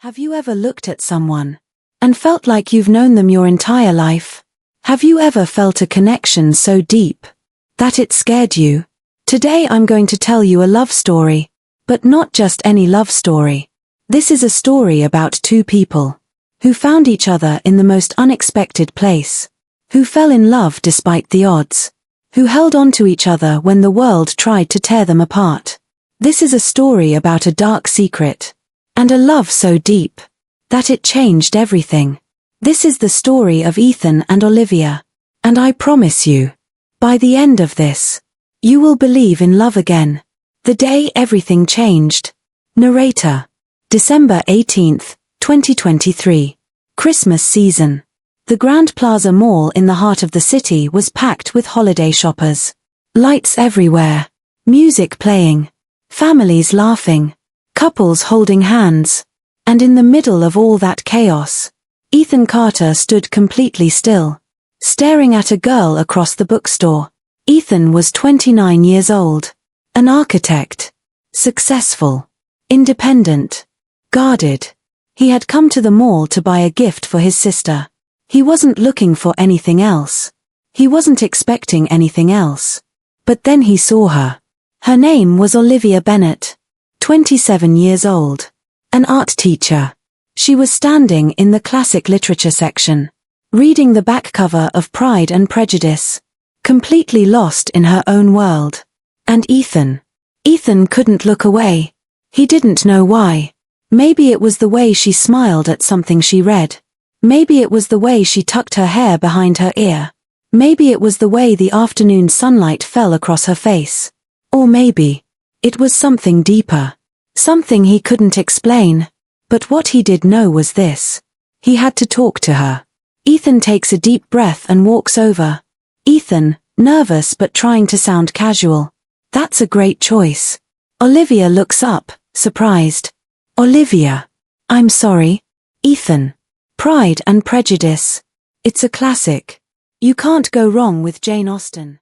Have you ever looked at someone and felt like you've known them your entire life? Have you ever felt a connection so deep that it scared you? Today I'm going to tell you a love story, but not just any love story. This is a story about two people who found each other in the most unexpected place, who fell in love despite the odds, who held on to each other when the world tried to tear them apart. This is a story about a dark secret and a love so deep that it changed everything. This is the story of Ethan and Olivia, and I promise you, by the end of this, you will believe in love again. The day everything changed. Narrator. December 18th, 2023. Christmas season. The Grand Plaza Mall in the heart of the city was packed with holiday shoppers. Lights everywhere. Music playing. Families laughing. Couples holding hands. And in the middle of all that chaos, Ethan Carter stood completely still, staring at a girl across the bookstore. Ethan was 29 years old. An architect. Successful. Independent. Guarded. He had come to the mall to buy a gift for his sister. He wasn't looking for anything else. He wasn't expecting anything else. But then he saw her. Her name was Olivia Bennett. 27 years old. An art teacher. She was standing in the classic literature section, reading the back cover of Pride and Prejudice, completely lost in her own world. And Ethan couldn't look away. He didn't know why. Maybe it was the way she smiled at something she read. Maybe it was the way she tucked her hair behind her ear. Maybe it was the way the afternoon sunlight fell across her face. Or maybe it was something deeper. Something he couldn't explain. But what he did know was this. He had to talk to her. Ethan takes a deep breath and walks over. Ethan, nervous but trying to sound casual. That's a great choice. Olivia looks up, surprised. Olivia. I'm sorry. Ethan. Pride and Prejudice. It's a classic. You can't go wrong with Jane Austen.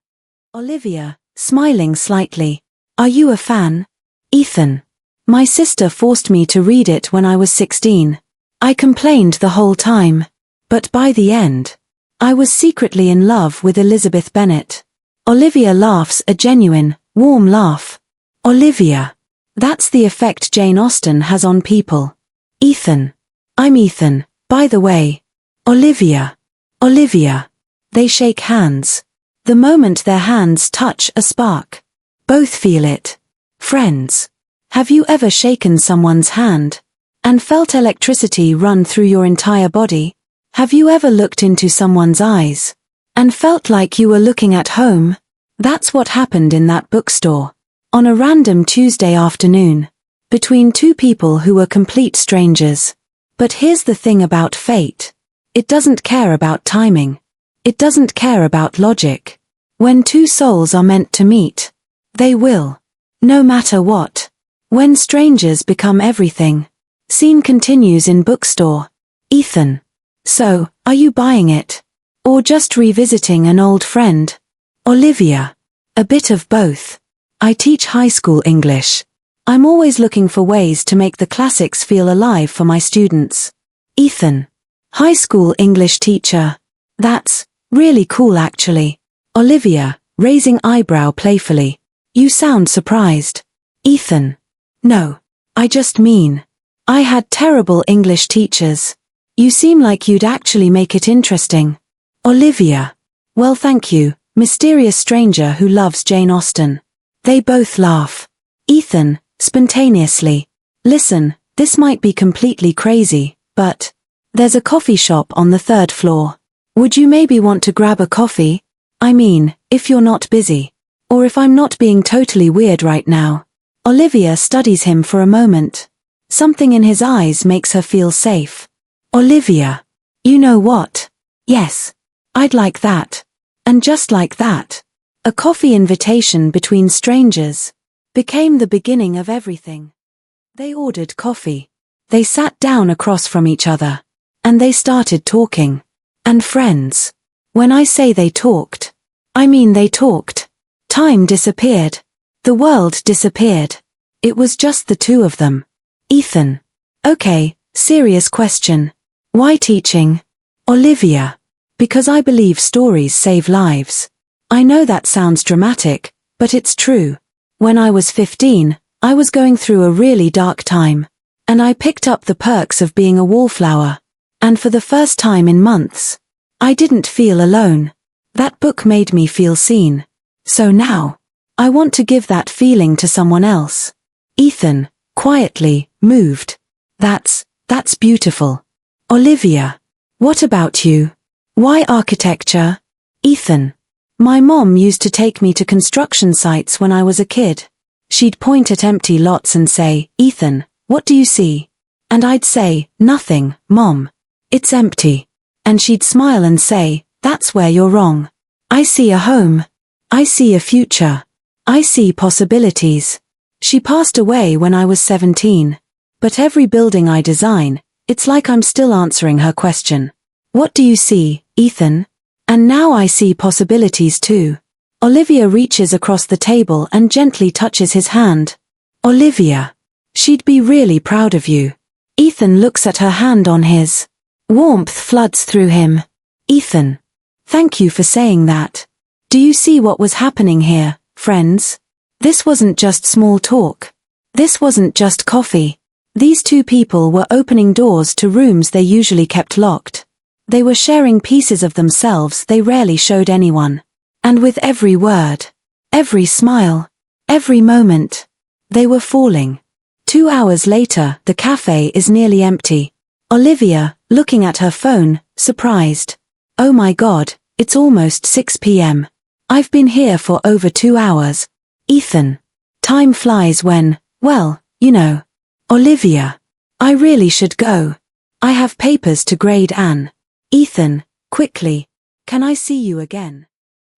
Olivia, smiling slightly. Are you a fan? Ethan. My sister forced me to read it when I was 16. I complained the whole time. But by the end, I was secretly in love with Elizabeth Bennet. Olivia laughs a genuine, warm laugh. Olivia. That's the effect Jane Austen has on people. Ethan. I'm Ethan, by the way. Olivia. Olivia. They shake hands. The moment their hands touch, a spark. Both feel it. Friends. Have you ever shaken someone's hand and felt electricity run through your entire body? Have you ever looked into someone's eyes and felt like you were looking at home? That's what happened in that bookstore on a random Tuesday afternoon between two people who were complete strangers. But here's the thing about fate. It doesn't care about timing. It doesn't care about logic. When two souls are meant to meet, they will. No matter what. When strangers become everything. Scene continues in bookstore. Ethan. So, are you buying it? Or just revisiting an old friend? Olivia. A bit of both. I teach high school English. I'm always looking for ways to make the classics feel alive for my students. Ethan. High school English teacher. That's really cool actually. Olivia, raising eyebrow playfully. You sound surprised. Ethan. No. I just mean, I had terrible English teachers. You seem like you'd actually make it interesting. Olivia. Well, thank you, mysterious stranger who loves Jane Austen. They both laugh. Ethan, spontaneously. Listen, this might be completely crazy, but there's a coffee shop on the third floor. Would you maybe want to grab a coffee? I mean, if you're not busy. Or if I'm not being totally weird right now. Olivia studies him for a moment. Something in his eyes makes her feel safe. Olivia. You know what? Yes. I'd like that. And just like that, a coffee invitation between strangers became the beginning of everything. They ordered coffee. They sat down across from each other. And they started talking. And friends. When I say they talked, I mean they talked. Time disappeared. The world disappeared. It was just the two of them. Ethan. Okay, Serious question. Why teaching? Olivia. Because I believe stories save lives. I know that sounds dramatic, but it's true. When I was 15, I was going through a really dark time. And I picked up The Perks of Being a Wallflower. And for the first time in months, I didn't feel alone. That book made me feel seen. So now, I want to give that feeling to someone else. Ethan, quietly, moved. That's beautiful. Olivia. What about you? Why architecture? Ethan. My mom used to take me to construction sites when I was a kid. She'd point at empty lots and say, Ethan, what do you see? And I'd say, nothing, Mom. It's empty. And she'd smile and say, that's where you're wrong. I see a home. I see a future. I see possibilities. She passed away when I was 17. But every building I design, it's like I'm still answering her question. What do you see, Ethan? And now I see possibilities too. Olivia reaches across the table and gently touches his hand. Olivia. She'd be really proud of you. Ethan looks at her hand on his. Warmth floods through him. Ethan. Thank you for saying that. Do you see what was happening here, friends? This wasn't just small talk. This wasn't just coffee. These two people were opening doors to rooms they usually kept locked. They were sharing pieces of themselves they rarely showed anyone. And with every word, every smile, every moment, they were falling. 2 hours later, the cafe is nearly empty. Olivia, looking at her phone, surprised. Oh my God, it's almost 6 p.m. I've been here for over 2 hours. Ethan. Time flies when, well, you know. Olivia. I really should go. I have papers to grade Anne. Ethan, quickly. Can I see you again?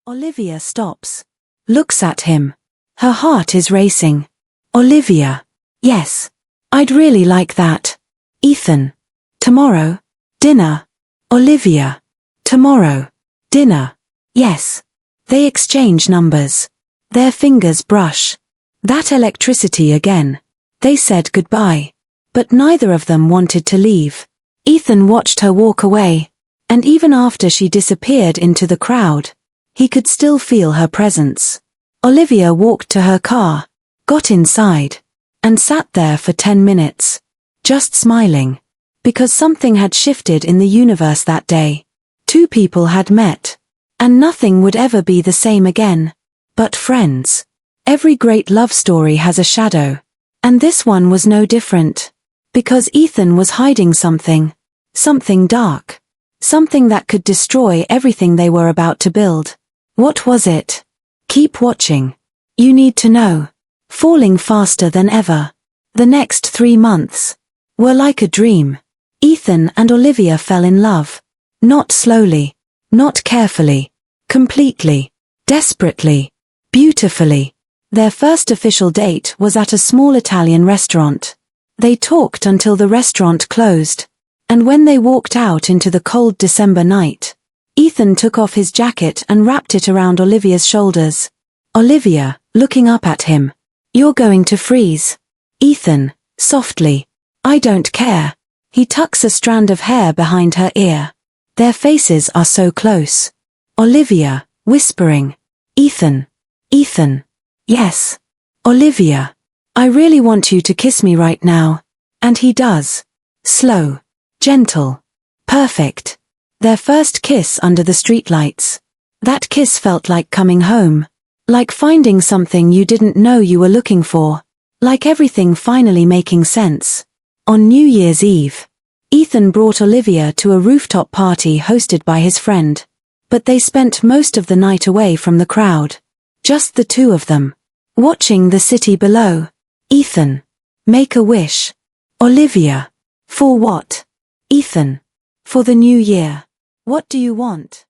Olivia stops. Looks at him. Her heart is racing. Olivia. Yes. I'd really like that. Ethan. Tomorrow. Dinner. Olivia. Tomorrow. Dinner. Yes. They exchange numbers. Their fingers brush. That electricity again. They said goodbye. But neither of them wanted to leave. Ethan watched her walk away. And even after she disappeared into the crowd, he could still feel her presence. Olivia walked to her car, got inside, and sat there for 10 minutes, just smiling. Because something had shifted in the universe that day. Two people had met. And nothing would ever be the same again. But friends. Every great love story has a shadow. And this one was no different. Because Ethan was hiding something. Something dark. Something that could destroy everything they were about to build. What was it? Keep watching. You need to know. Falling faster than ever. The next 3 months were like a dream. Ethan and Olivia fell in love. Not slowly. Not carefully. Completely. Desperately. Beautifully. Their first official date was at a small Italian restaurant. They talked until the restaurant closed. And when they walked out into the cold December night, Ethan took off his jacket and wrapped it around Olivia's shoulders. Olivia, looking up at him. You're going to freeze. Ethan, softly. I don't care. He tucks a strand of hair behind her ear. Their faces are so close. Olivia, whispering. Ethan. Ethan. Yes. Olivia. I really want you to kiss me right now. And he does. Slow. Gentle. Perfect. Their first kiss under the streetlights. That kiss felt like coming home. Like finding something you didn't know you were looking for. Like everything finally making sense. On New Year's Eve, Ethan brought Olivia to a rooftop party hosted by his friend. But they spent most of the night away from the crowd. Just the two of them. Watching the city below. Ethan. Make a wish. Olivia. For what? Ethan. For the new year. What do you want?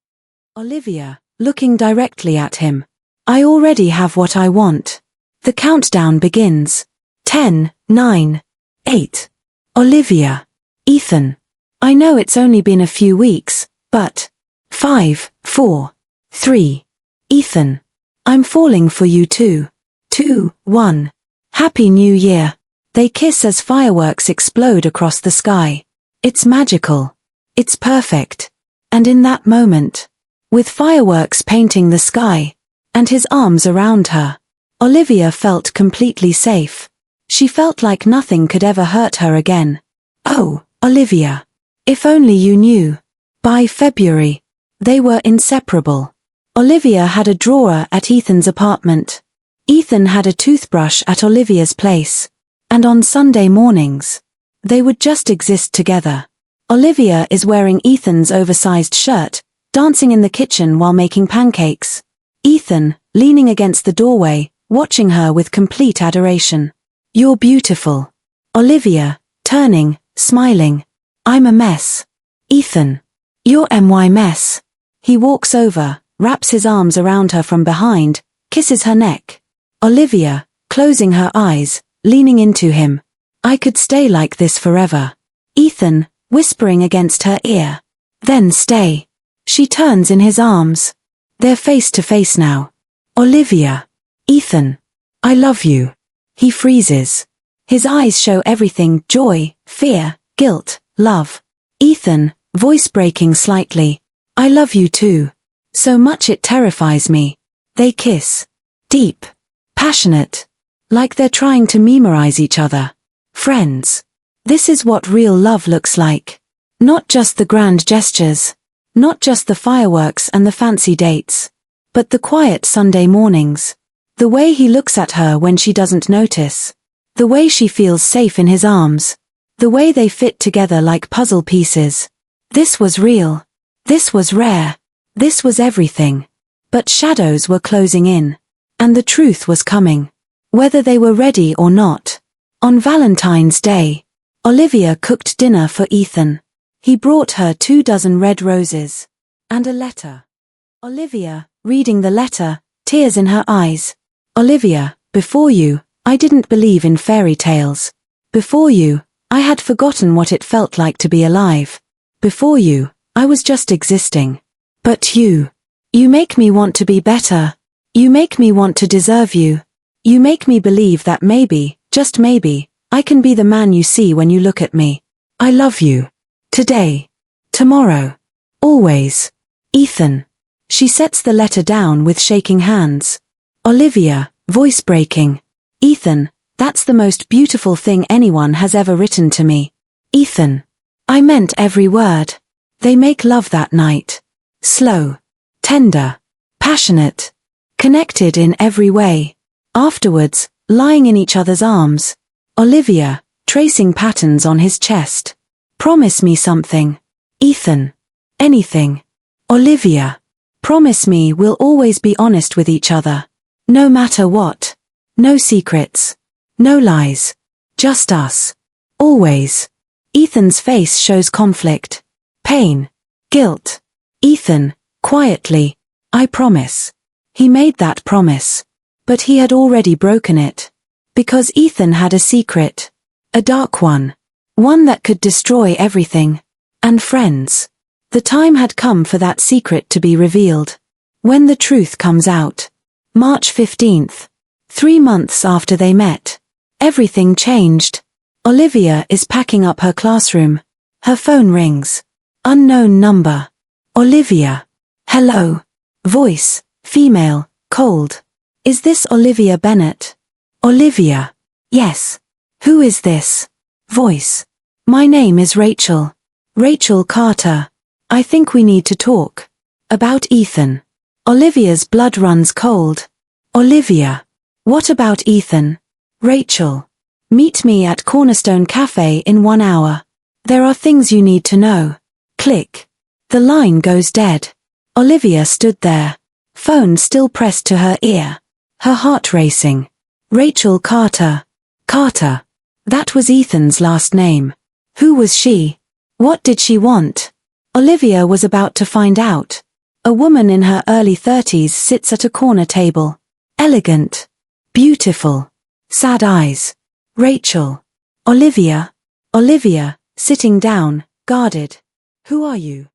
Olivia, looking directly at him. I already have what I want. The countdown begins. 10, 9, 8. Olivia. Ethan. I know it's only been a few weeks, but 5, 4, 3. Ethan. I'm falling for you too. 2, 1. Happy New Year. They kiss as fireworks explode across the sky. It's magical. It's perfect. And in that moment, with fireworks painting the sky, and his arms around her, Olivia felt completely safe. She felt like nothing could ever hurt her again. Oh, Olivia. If only you knew. By February, they were inseparable. Olivia had a drawer at Ethan's apartment. Ethan had a toothbrush at Olivia's place. And on Sunday mornings, they would just exist together. Olivia is wearing Ethan's oversized shirt, dancing in the kitchen while making pancakes. Ethan, leaning against the doorway, watching her with complete adoration. You're beautiful. Olivia, turning, smiling. I'm a mess. Ethan. You're my mess. He walks over, wraps his arms around her from behind, kisses her neck. Olivia, closing her eyes, leaning into him. I could stay like this forever. Ethan, whispering against her ear. Then stay. She turns in his arms. They're face to face now. Olivia. Ethan. I love you. He freezes. His eyes show everything: joy, fear, guilt, love. Ethan, voice breaking slightly. I love you too. So much it terrifies me. They kiss. Deep. Passionate. Like they're trying to memorize each other. Friends. This is what real love looks like. Not just the grand gestures. Not just the fireworks and the fancy dates. But the quiet Sunday mornings. The way he looks at her when she doesn't notice. The way she feels safe in his arms. The way they fit together like puzzle pieces. This was real. This was rare. This was everything. But shadows were closing in. And the truth was coming. Whether they were ready or not. On Valentine's Day, Olivia cooked dinner for Ethan. He brought her 24 red roses. And a letter. Olivia, reading the letter, tears in her eyes. Olivia, before you, I didn't believe in fairy tales. Before you, I had forgotten what it felt like to be alive. Before you, I was just existing. But you make me want to be better. You make me want to deserve you. You make me believe that maybe, just maybe, I can be the man you see when you look at me. I love you. Today. Tomorrow. Always. Ethan. She sets the letter down with shaking hands. Olivia, voice breaking. Ethan, that's the most beautiful thing anyone has ever written to me. Ethan. I meant every word. They make love that night. Slow. Tender. Passionate. Connected in every way. Afterwards, lying in each other's arms. Olivia, tracing patterns on his chest. Promise me something. Ethan. Anything. Olivia. Promise me we'll always be honest with each other. No matter what. No secrets. No lies. Just us. Always. Ethan's face shows conflict. Pain. Guilt. Ethan, quietly. I promise. He made that promise. But he had already broken it. Because Ethan had a secret. A dark one. One that could destroy everything. And friends. The time had come for that secret to be revealed. When the truth comes out. March 15th. 3 months after they met. Everything changed. Olivia is packing up her classroom. Her phone rings. Unknown number. Olivia. Hello. Voice, female, cold. Is this Olivia Bennett? Olivia. Yes. Who is this? Voice. My name is Rachel. Rachel Carter. I think we need to talk. About Ethan. Olivia's blood runs cold. Olivia. What about Ethan? Rachel. Meet me at Cornerstone Cafe in 1 hour. There are things you need to know. Click. The line goes dead. Olivia stood there. Phone still pressed to her ear. Her heart racing. Rachel Carter. Carter. That was Ethan's last name. Who was she? What did she want? Olivia was about to find out. A woman in her early 30s sits at a corner table. Elegant. Beautiful. Sad eyes. Rachel. Olivia. Olivia, sitting down, guarded. Who are you?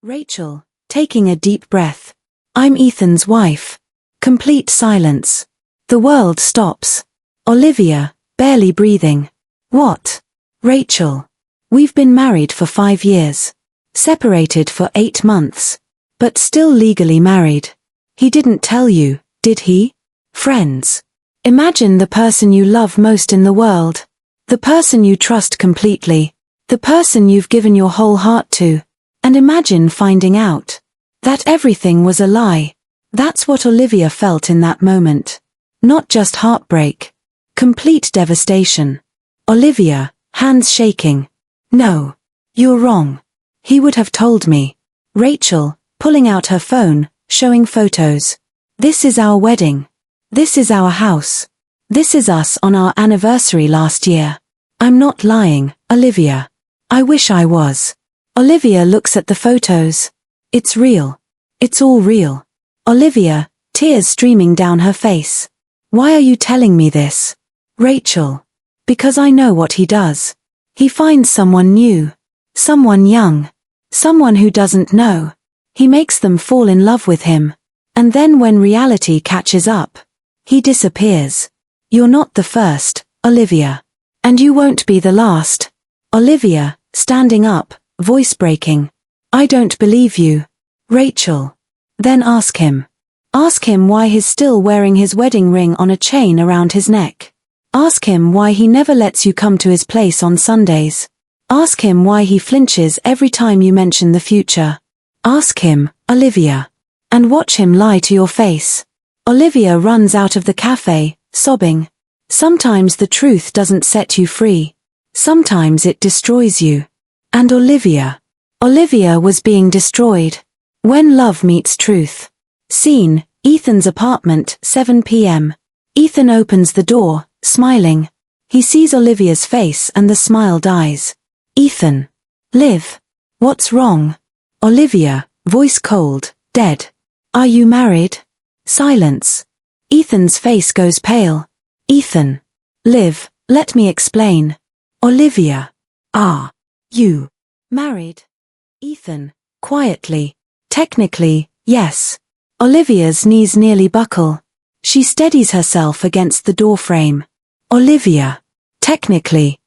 Rachel, taking a deep breath. I'm Ethan's wife. Complete silence. The world stops. Olivia, barely breathing. What? Rachel. We've been married for 5 years. Separated for 8 months. But still legally married. He didn't tell you, did he? Friends. Imagine the person you love most in the world. The person you trust completely. The person you've given your whole heart to. And imagine finding out that everything was a lie. That's what Olivia felt in that moment. Not just heartbreak. Complete devastation. Olivia, hands shaking. No. You're wrong. He would have told me. Rachel, pulling out her phone, showing photos. This is our wedding. This is our house. This is us on our anniversary last year. I'm not lying, Olivia. I wish I was. Olivia looks at the photos. It's real. It's all real. Olivia, tears streaming down her face. Why are you telling me this? Rachel. Because I know what he does. He finds someone new. Someone young. Someone who doesn't know. He makes them fall in love with him. And then when reality catches up, he disappears. You're not the first, Olivia. And you won't be the last. Olivia, standing up, voice breaking. I don't believe you. Rachel. Then ask him. Ask him why he's still wearing his wedding ring on a chain around his neck. Ask him why he never lets you come to his place on Sundays. Ask him why he flinches every time you mention the future. Ask him, Olivia. And watch him lie to your face. Olivia runs out of the cafe, sobbing. Sometimes the truth doesn't set you free. Sometimes it destroys you. And Olivia was being destroyed. When love meets truth. Scene, Ethan's apartment, 7 p.m. Ethan opens the door, smiling. He sees Olivia's face and the smile dies. Ethan. Liv. What's wrong? Olivia, voice cold, dead. Are you married? Silence. Ethan's face goes pale. Ethan. Liv, let me explain. Olivia. Are you married? Ethan, quietly. Technically, yes. Olivia's knees nearly buckle. She steadies herself against the doorframe. Olivia. Technically,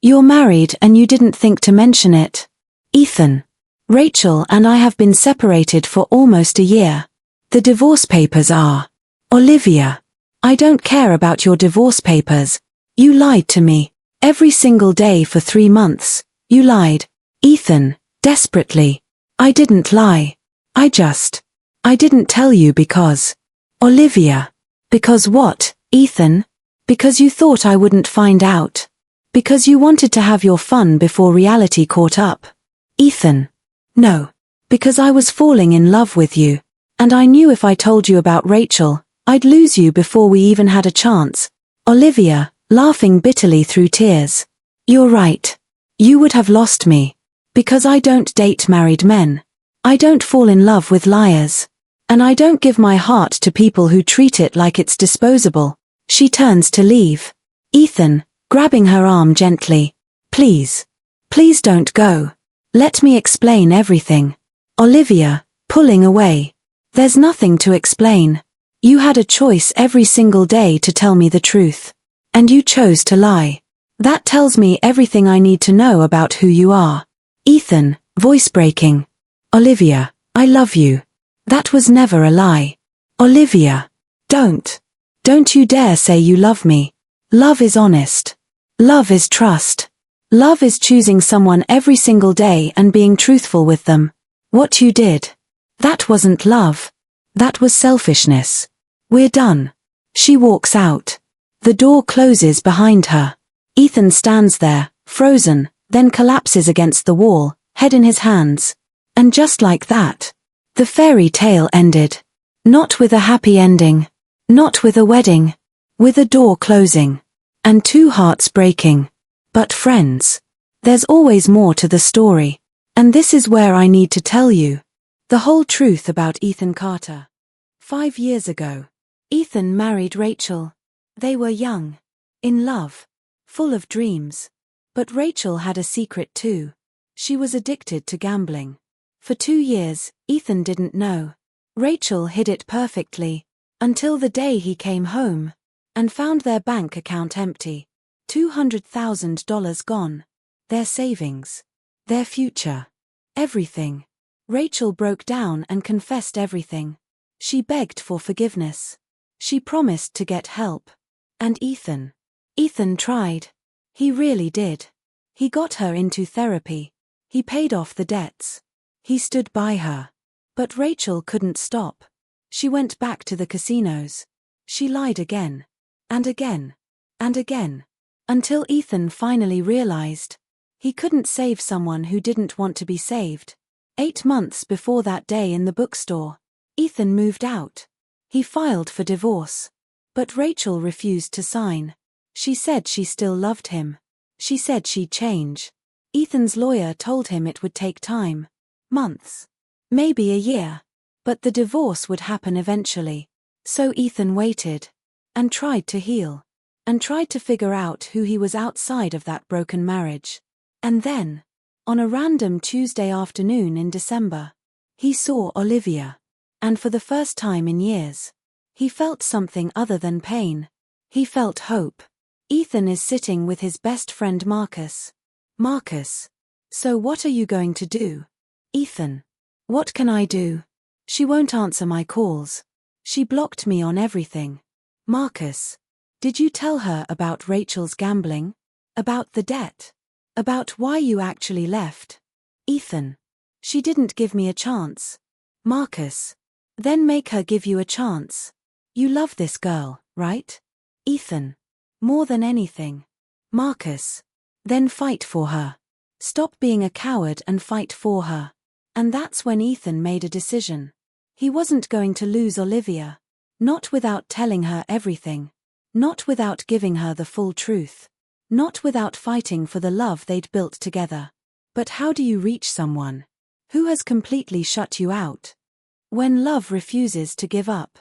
you're married and you didn't think to mention it. Ethan. Rachel and I have been separated for almost a year. The divorce papers are. Olivia. I don't care about your divorce papers. You lied to me. Every single day for 3 months. You lied. Ethan, desperately. I didn't lie. I didn't tell you because. Olivia. Because what, Ethan? Because you thought I wouldn't find out. Because you wanted to have your fun before reality caught up. Ethan. No. Because I was falling in love with you. And I knew if I told you about Rachel, I'd lose you before we even had a chance. Olivia, laughing bitterly through tears. You're right. You would have lost me. Because I don't date married men. I don't fall in love with liars. And I don't give my heart to people who treat it like it's disposable. She turns to leave. Ethan, grabbing her arm gently. Please. Please don't go. Let me explain everything. Olivia, pulling away. There's nothing to explain. You had a choice every single day to tell me the truth. And you chose to lie. That tells me everything I need to know about who you are. Ethan, voice breaking. Olivia, I love you. That was never a lie. Olivia. Don't you dare say you love me. Love is honest. Love is trust. Love is choosing someone every single day and being truthful with them. What you did. That wasn't love. That was selfishness. We're done. She walks out. The door closes behind her. Ethan stands there, frozen, then collapses against the wall, head in his hands. And just like that, the fairy tale ended. Not with a happy ending. Not with a wedding. With a door closing. And 2 hearts breaking. But friends, there's always more to the story. And this is where I need to tell you the whole truth about Ethan Carter. 5 years ago, Ethan married Rachel. They were young, in love, full of dreams. But Rachel had a secret too. She was addicted to gambling. For 2 years, Ethan didn't know. Rachel hid it perfectly, until the day he came home and found their bank account empty. $200,000 gone. Their savings. Their future. Everything. Rachel broke down and confessed everything. She begged for forgiveness. She promised to get help. And Ethan. Ethan tried. He really did. He got her into therapy. He paid off the debts. He stood by her. But Rachel couldn't stop. She went back to the casinos. She lied again. And again. And again. Until Ethan finally realized. He couldn't save someone who didn't want to be saved. 8 months before that day in the bookstore, Ethan moved out. He filed for divorce. But Rachel refused to sign. She said she still loved him. She said she'd change. Ethan's lawyer told him it would take time. Months. Maybe a year. But the divorce would happen eventually. So Ethan waited. And tried to heal. And tried to figure out who he was outside of that broken marriage. And then, on a random Tuesday afternoon in December, he saw Olivia. And for the first time in years, he felt something other than pain. He felt hope. Ethan is sitting with his best friend Marcus. Marcus. So what are you going to do? Ethan. What can I do? She won't answer my calls. She blocked me on everything. Marcus. Did you tell her about Rachel's gambling? About the debt? About why you actually left? Ethan. She didn't give me a chance. Marcus. Then make her give you a chance. You love this girl, right? Ethan. More than anything. Marcus. Then fight for her. Stop being a coward and fight for her. And that's when Ethan made a decision. He wasn't going to lose Olivia. Not without telling her everything. Not without giving her the full truth. Not without fighting for the love they'd built together. But how do you reach someone who has completely shut you out? When love refuses to give up.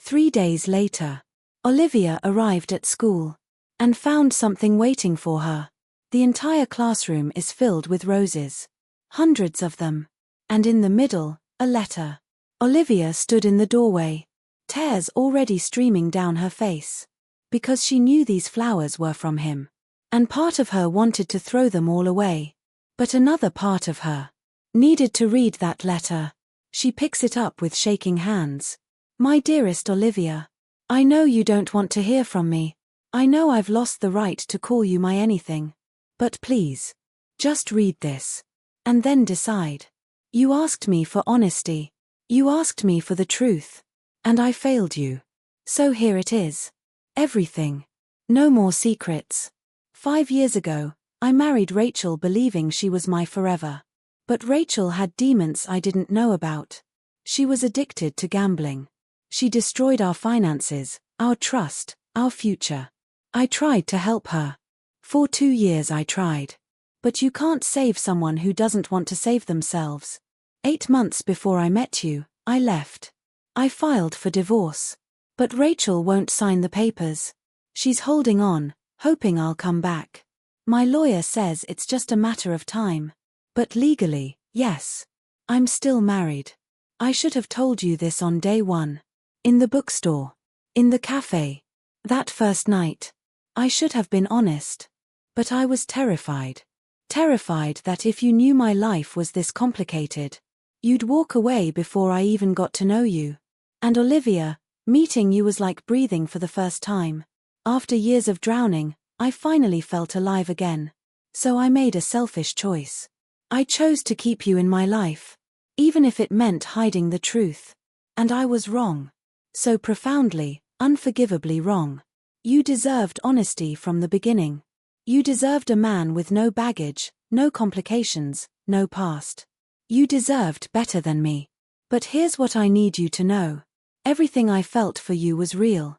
3 days later, Olivia arrived at school and found something waiting for her. The entire classroom is filled with roses. Hundreds of them. And in the middle, a letter. Olivia stood in the doorway, tears already streaming down her face. Because she knew these flowers were from him. And part of her wanted to throw them all away. But another part of her needed to read that letter. She picks it up with shaking hands. My dearest Olivia. I know you don't want to hear from me. I know I've lost the right to call you my anything. But please. Just read this. And then decide. You asked me for honesty. You asked me for the truth. And I failed you. So here it is. Everything. No more secrets. 5 years ago, I married Rachel believing she was my forever. But Rachel had demons I didn't know about. She was addicted to gambling. She destroyed our finances, our trust, our future. I tried to help her. For 2 years I tried. But you can't save someone who doesn't want to save themselves. 8 months before I met you, I left. I filed for divorce. But Rachel won't sign the papers. She's holding on, hoping I'll come back. My lawyer says it's just a matter of time. But legally, yes. I'm still married. I should have told you this on day 1. In the bookstore. In the cafe. That first night. I should have been honest. But I was terrified. Terrified that if you knew my life was this complicated, you'd walk away before I even got to know you. And Olivia, meeting you was like breathing for the first time. After years of drowning, I finally felt alive again. So I made a selfish choice. I chose to keep you in my life, even if it meant hiding the truth. And I was wrong. So profoundly, unforgivably wrong. You deserved honesty from the beginning. You deserved a man with no baggage, no complications, no past. You deserved better than me. But here's what I need you to know. Everything I felt for you was real.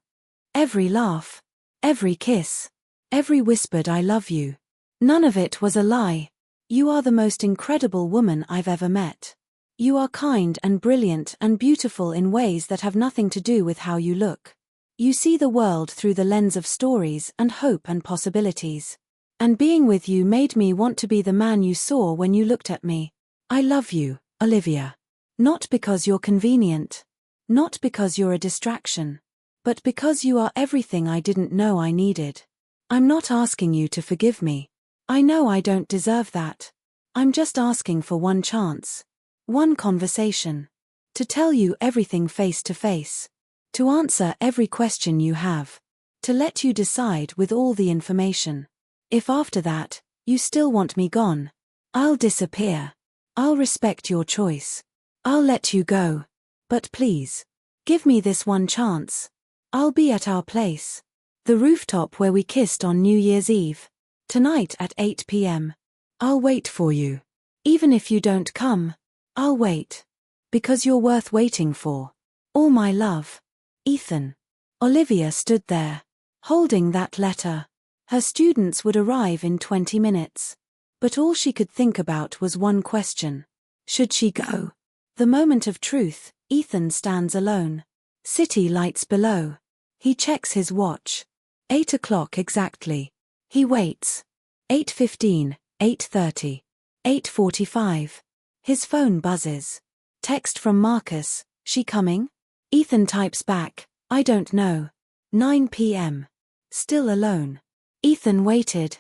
Every laugh. Every kiss. Every whispered I love you. None of it was a lie. You are the most incredible woman I've ever met. You are kind and brilliant and beautiful in ways that have nothing to do with how you look. You see the world through the lens of stories and hope and possibilities. And being with you made me want to be the man you saw when you looked at me. I love you, Olivia. Not because you're convenient. Not because you're a distraction. But because you are everything I didn't know I needed. I'm not asking you to forgive me. I know I don't deserve that. I'm just asking for one chance. One conversation. To tell you everything face to face. To answer every question you have. To let you decide with all the information. If after that, you still want me gone, I'll disappear. I'll respect your choice. I'll let you go. But please, give me this one chance. I'll be at our place. The rooftop where we kissed on New Year's Eve. Tonight at 8 p.m. I'll wait for you. Even if you don't come, I'll wait. Because you're worth waiting for. All my love. Ethan. Olivia stood there, holding that letter. Her students would arrive in 20 minutes. But all she could think about was one question. Should she go? The moment of truth, Ethan stands alone. City lights below. He checks his watch. 8 o'clock exactly. He waits. 8:15, 8:30, 8:45. His phone buzzes. Text from Marcus, she coming? Ethan types back, I don't know. 9 p.m. Still alone. Ethan waited.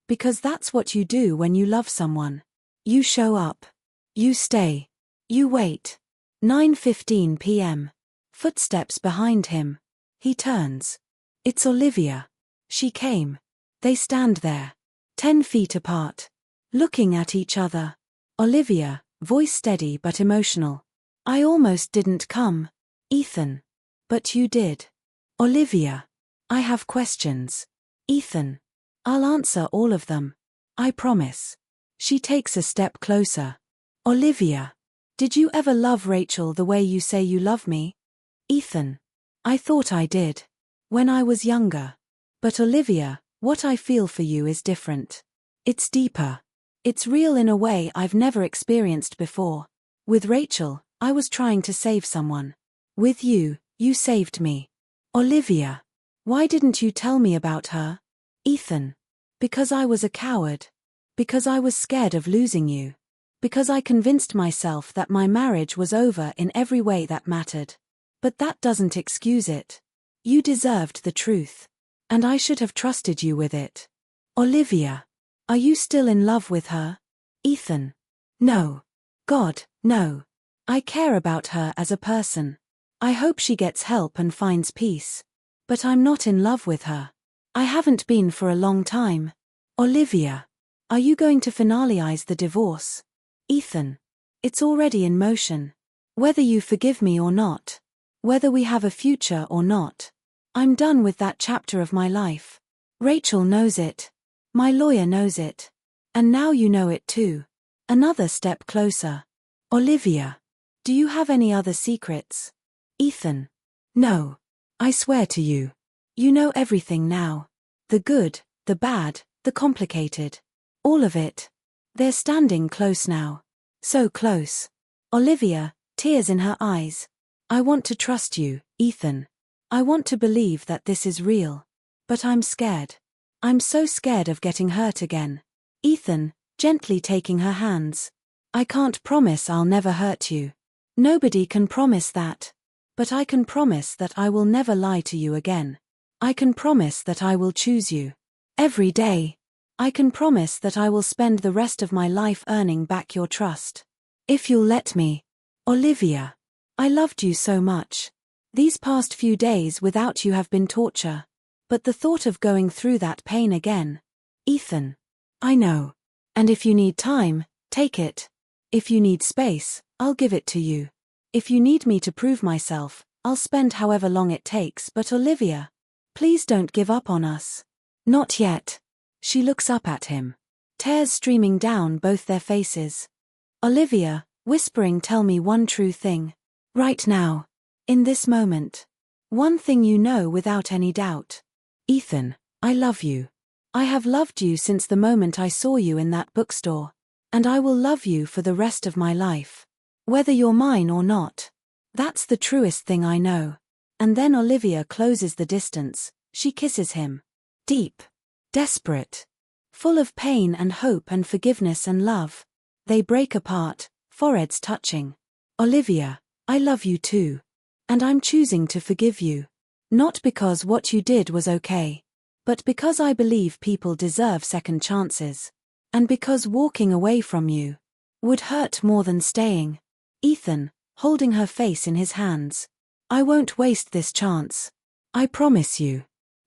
Because that's what you do when you love someone. You show up. You stay. You wait. 9:15 p.m. Footsteps behind him. He turns. It's Olivia. She came. They stand there. 10 feet apart. Looking at each other. Olivia, voice steady but emotional. I almost didn't come. Ethan. But you did. Olivia. I have questions. Ethan. I'll answer all of them. I promise. She takes a step closer. Olivia. Did you ever love Rachel the way you say you love me? Ethan. I thought I did. When I was younger. But Olivia, what I feel for you is different. It's deeper. It's real in a way I've never experienced before. With Rachel, I was trying to save someone. With you, you saved me. Olivia. Why didn't you tell me about her? Ethan. Because I was a coward. Because I was scared of losing you. Because I convinced myself that my marriage was over in every way that mattered. But that doesn't excuse it. You deserved the truth. And I should have trusted you with it. Olivia. Are you still in love with her? Ethan. No. God, no. I care about her as a person. I hope she gets help and finds peace. But I'm not in love with her. I haven't been for a long time. Olivia. Are you going to finalize the divorce? Ethan. It's already in motion. Whether you forgive me or not. Whether we have a future or not. I'm done with that chapter of my life. Rachel knows it. My lawyer knows it. And now you know it too. Another step closer. Olivia. Do you have any other secrets? Ethan. No. I swear to you. You know everything now. The good, the bad, the complicated. All of it. They're standing close now. So close. Olivia, tears in her eyes. I want to trust you, Ethan. I want to believe that this is real. But I'm scared. I'm so scared of getting hurt again. Ethan, gently taking her hands. I can't promise I'll never hurt you. Nobody can promise that. But I can promise that I will never lie to you again. I can promise that I will choose you. Every day. I can promise that I will spend the rest of my life earning back your trust. If you'll let me. Olivia. I loved you so much. These past few days without you have been torture. But the thought of going through that pain again. Ethan. I know. And if you need time, take it. If you need space, I'll give it to you. If you need me to prove myself, I'll spend however long it takes. But Olivia. Please don't give up on us. Not yet. She looks up at him. Tears streaming down both their faces. Olivia, whispering, tell me one true thing. Right now. In this moment. One thing you know without any doubt. Ethan, I love you. I have loved you since the moment I saw you in that bookstore. And I will love you for the rest of my life. Whether you're mine or not. That's the truest thing I know. And then Olivia closes the distance. She kisses him. Deep. Desperate. Full of pain and hope and forgiveness and love. They break apart, foreheads touching. Olivia, I love you too. And I'm choosing to forgive you. Not because what you did was okay. But because I believe people deserve second chances. And because walking away from you would hurt more than staying. Ethan, holding her face in his hands. I won't waste this chance. I promise you.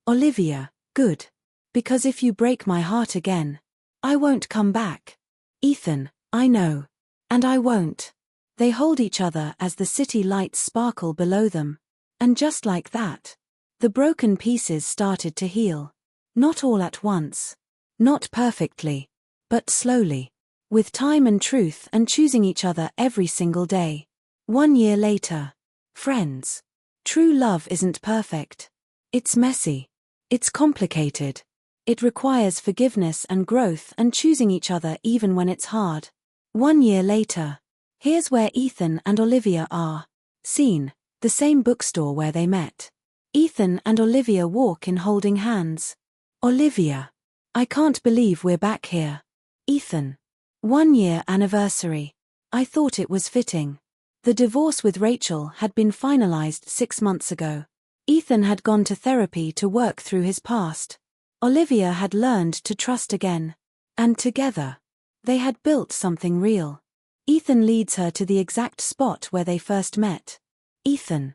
Olivia, good. Because if you break my heart again, I won't come back. Ethan, I know. And I won't. They hold each other as the city lights sparkle below them. And just like that, the broken pieces started to heal. Not all at once. Not perfectly. But slowly. With time and truth and choosing each other every single day. 1 year later. Friends. True love isn't perfect. It's messy. It's complicated. It requires forgiveness and growth and choosing each other even when it's hard. 1 year later. Here's where Ethan and Olivia are. Scene. The same bookstore where they met. Ethan and Olivia walk in holding hands. Olivia. I can't believe we're back here. Ethan. 1 year anniversary. I thought it was fitting. The divorce with Rachel had been finalized 6 months ago. Ethan had gone to therapy to work through his past. Olivia had learned to trust again. And together, they had built something real. Ethan leads her to the exact spot where they first met. Ethan.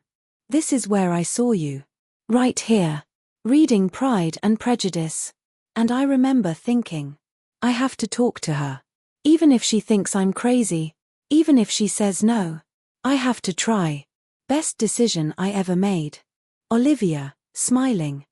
This is where I saw you. Right here. Reading Pride and Prejudice. And I remember thinking, I have to talk to her. Even if she thinks I'm crazy. Even if she says no. I have to try. Best decision I ever made. Olivia, smiling.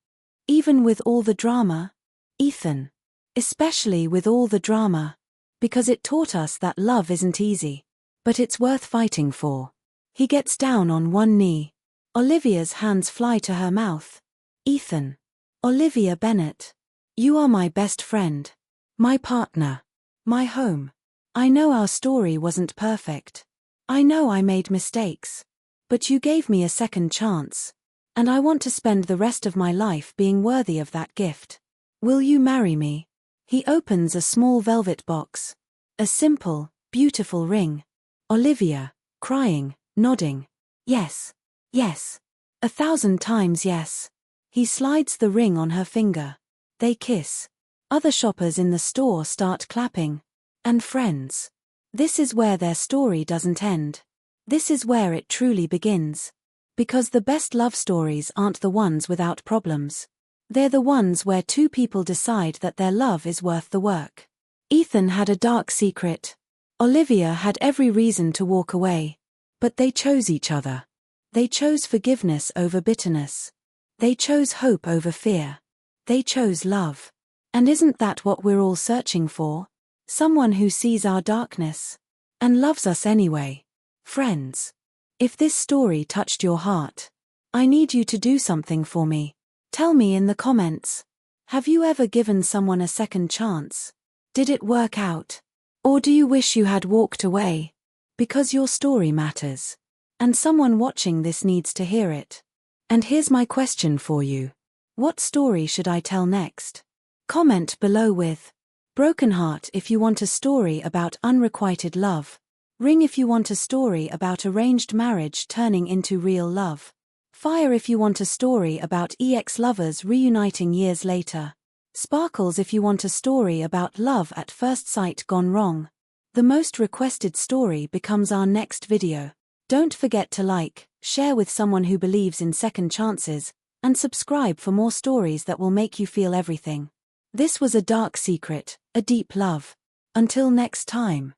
Even with all the drama? Ethan. Especially with all the drama. Because it taught us that love isn't easy. But it's worth fighting for. He gets down on one knee. Olivia's hands fly to her mouth. Ethan. Olivia Bennett. You are my best friend. My partner. My home. I know our story wasn't perfect. I know I made mistakes. But you gave me a second chance. And I want to spend the rest of my life being worthy of that gift. Will you marry me? He opens a small velvet box. A simple, beautiful ring. Olivia, crying, nodding. Yes. Yes. 1,000 times yes. He slides the ring on her finger. They kiss. Other shoppers in the store start clapping. And friends. This is where their story doesn't end. This is where it truly begins. Because the best love stories aren't the ones without problems. They're the ones where two people decide that their love is worth the work. Ethan had a dark secret. Olivia had every reason to walk away. But they chose each other. They chose forgiveness over bitterness. They chose hope over fear. They chose love. And isn't that what we're all searching for? Someone who sees our darkness. And loves us anyway. Friends. If this story touched your heart, I need you to do something for me. Tell me in the comments. Have you ever given someone a second chance? Did it work out? Or do you wish you had walked away? Because your story matters. And someone watching this needs to hear it. And here's my question for you. What story should I tell next? Comment below with Broken Heart if you want a story about unrequited love. Ring if you want a story about arranged marriage turning into real love. Fire if you want a story about ex-lovers reuniting years later. Sparkles if you want a story about love at first sight gone wrong. The most requested story becomes our next video. Don't forget to like, share with someone who believes in second chances, and subscribe for more stories that will make you feel everything. This was a dark secret, a deep love. Until next time.